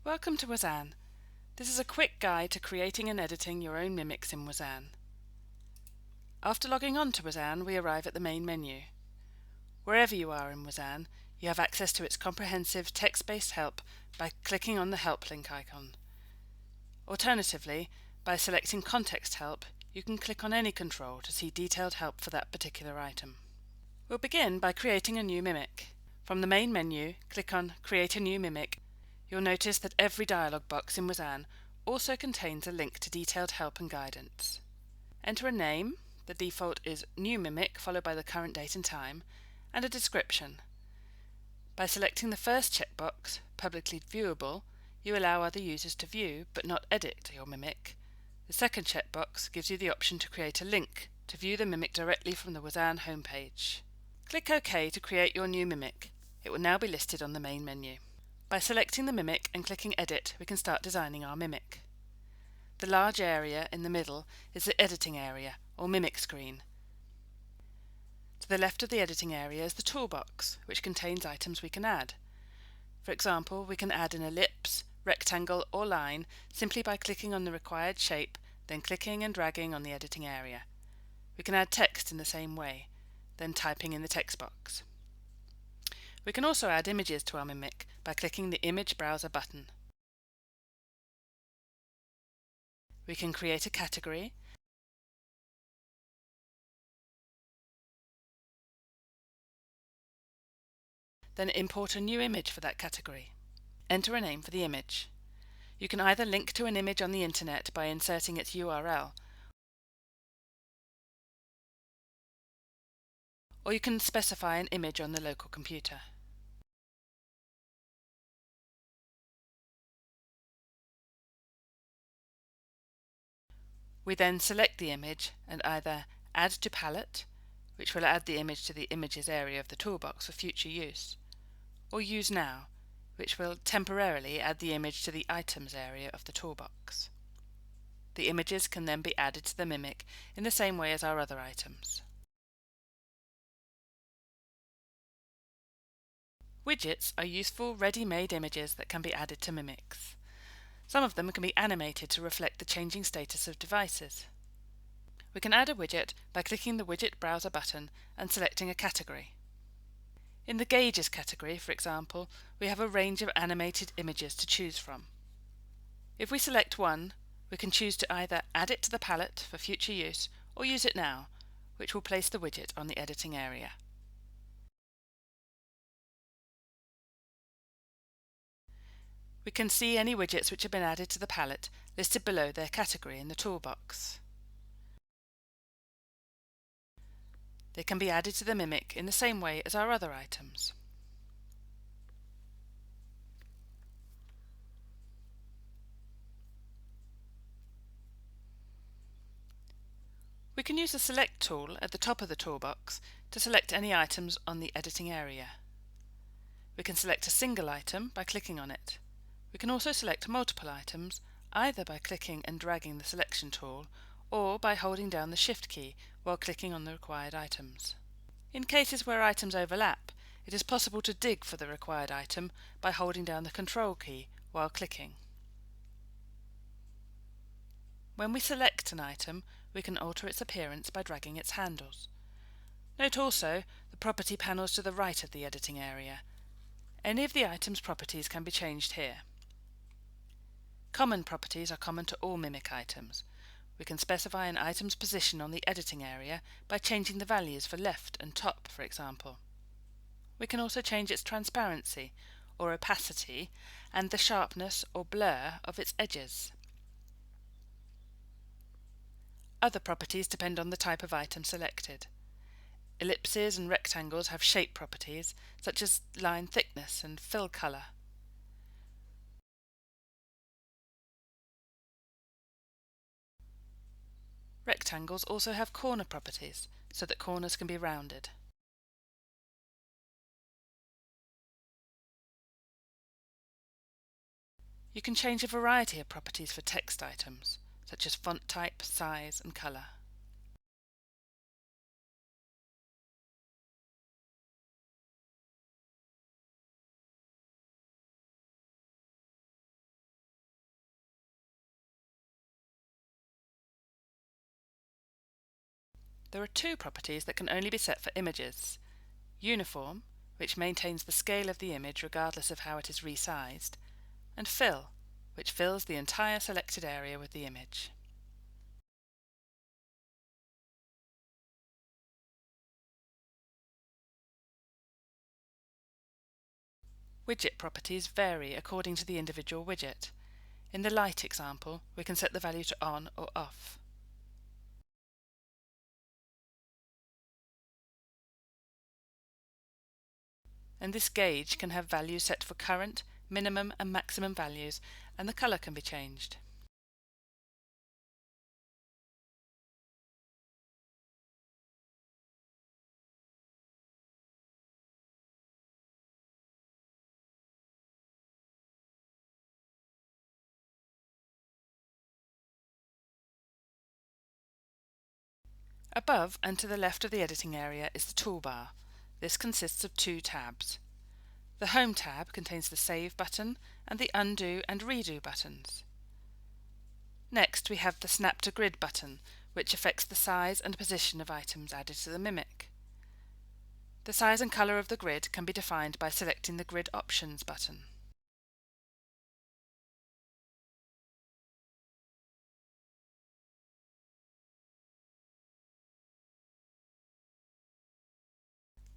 Welcome to Whzan. This is a quick guide to creating and editing your own mimics in Whzan. After logging on to Whzan, we arrive at the main menu. Wherever you are in Whzan, you have access to its comprehensive text-based help by clicking on the help link icon. Alternatively, by selecting context help, you can click on any control to see detailed help for that particular item. We'll begin by creating a new mimic. From the main menu, click on Create a New Mimic. You'll notice that every dialog box in Whzan also contains a link to detailed help and guidance. Enter a name, the default is New Mimic followed by the current date and time, and a description. By selecting the first checkbox, Publicly Viewable, you allow other users to view but not edit your mimic. The second checkbox gives you the option to create a link to view the mimic directly from the Whzan homepage. Click OK to create your new mimic. It will now be listed on the main menu. By selecting the mimic and clicking Edit, we can start designing our mimic. The large area in the middle is the editing area, or mimic screen. To the left of the editing area is the toolbox, which contains items we can add. For example, we can add an ellipse, rectangle or line simply by clicking on the required shape, then clicking and dragging on the editing area. We can add text in the same way, then typing in the text box. We can also add images to our mimic by clicking the Image Browser button. We can create a category, then import a new image for that category. Enter a name for the image. You can either link to an image on the internet by inserting its URL, or you can specify an image on the local computer. We then select the image and either Add to Palette, which will add the image to the Images area of the toolbox for future use, or Use Now, which will temporarily add the image to the Items area of the toolbox. The images can then be added to the mimic in the same way as our other items. Widgets are useful ready-made images that can be added to mimics. Some of them can be animated to reflect the changing status of devices. We can add a widget by clicking the Widget Browser button and selecting a category. In the Gauges category, for example, we have a range of animated images to choose from. If we select one, we can choose to either add it to the palette for future use or use it now, which will place the widget on the editing area. We can see any widgets which have been added to the palette listed below their category in the toolbox. They can be added to the mimic in the same way as our other items. We can use the Select tool at the top of the toolbox to select any items on the editing area. We can select a single item by clicking on it. We can also select multiple items either by clicking and dragging the selection tool or by holding down the Shift key while clicking on the required items. In cases where items overlap, it is possible to dig for the required item by holding down the Control key while clicking. When we select an item, we can alter its appearance by dragging its handles. Note also the property panels to the right of the editing area. Any of the item's properties can be changed here. Common properties are common to all mimic items. We can specify an item's position on the editing area by changing the values for left and top, for example. We can also change its transparency or opacity and the sharpness or blur of its edges. Other properties depend on the type of item selected. Ellipses and rectangles have shape properties, such as line thickness and fill color. Rectangles also have corner properties, so that corners can be rounded. You can change a variety of properties for text items, such as font type, size, and color. There are two properties that can only be set for images: uniform, which maintains the scale of the image regardless of how it is resized, and fill, which fills the entire selected area with the image. Widget properties vary according to the individual widget. In the light example, we can set the value to on or off. And this gauge can have values set for current, minimum and maximum values, and the colour can be changed. Above and to the left of the editing area is the toolbar. This consists of two tabs. The Home tab contains the Save button and the Undo and Redo buttons. Next we have the Snap to Grid button, which affects the size and position of items added to the mimic. The size and colour of the grid can be defined by selecting the Grid Options button.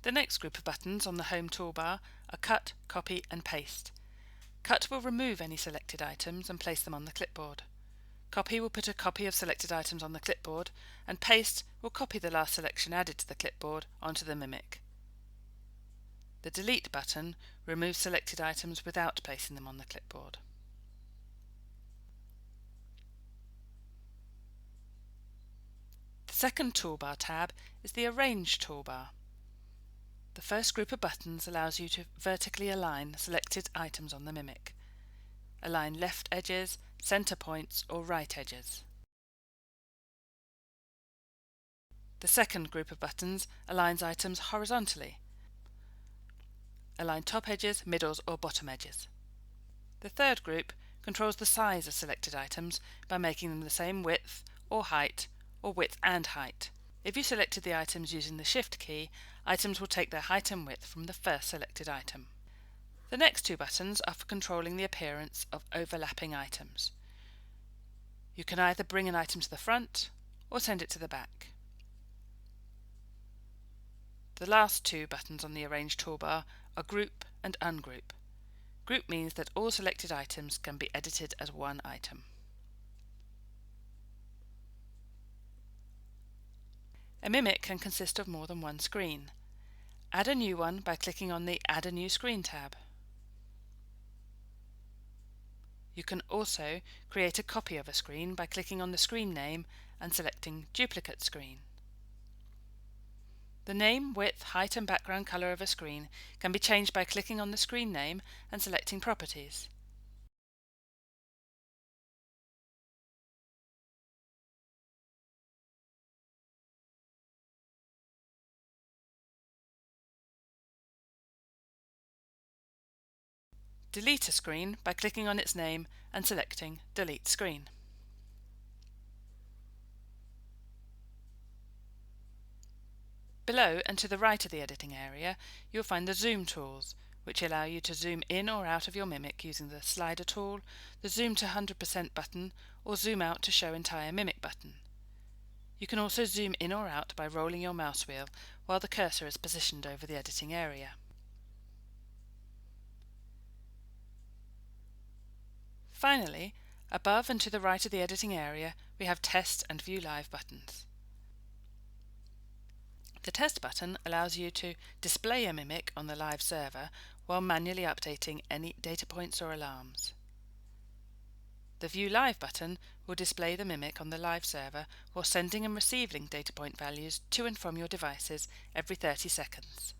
The next group of buttons on the Home toolbar are Cut, Copy and Paste. Cut will remove any selected items and place them on the clipboard. Copy will put a copy of selected items on the clipboard, and Paste will copy the last selection added to the clipboard onto the mimic. The Delete button removes selected items without placing them on the clipboard. The second toolbar tab is the Arrange toolbar. The first group of buttons allows you to vertically align selected items on the mimic. Align left edges, center points or right edges. The second group of buttons aligns items horizontally. Align top edges, middles or bottom edges. The third group controls the size of selected items by making them the same width or width and height. If you selected the items using the Shift key, items will take their height and width from the first selected item. The next two buttons are for controlling the appearance of overlapping items. You can either bring an item to the front or send it to the back. The last two buttons on the Arrange toolbar are Group and Ungroup. Group means that all selected items can be edited as one item. A mimic can consist of more than one screen. Add a new one by clicking on the Add a New Screen tab. You can also create a copy of a screen by clicking on the screen name and selecting Duplicate Screen. The name, width, height and background colour of a screen can be changed by clicking on the screen name and selecting Properties. Delete a screen by clicking on its name and selecting Delete Screen. Below and to the right of the editing area, you'll find the Zoom tools, which allow you to zoom in or out of your mimic using the Slider tool, the Zoom to 100% button, or Zoom out to show entire mimic button. You can also zoom in or out by rolling your mouse wheel while the cursor is positioned over the editing area. Finally, above and to the right of the editing area, we have Test and View Live buttons. The Test button allows you to display a mimic on the live server while manually updating any data points or alarms. The View Live button will display the mimic on the live server while sending and receiving data point values to and from your devices every 30 seconds.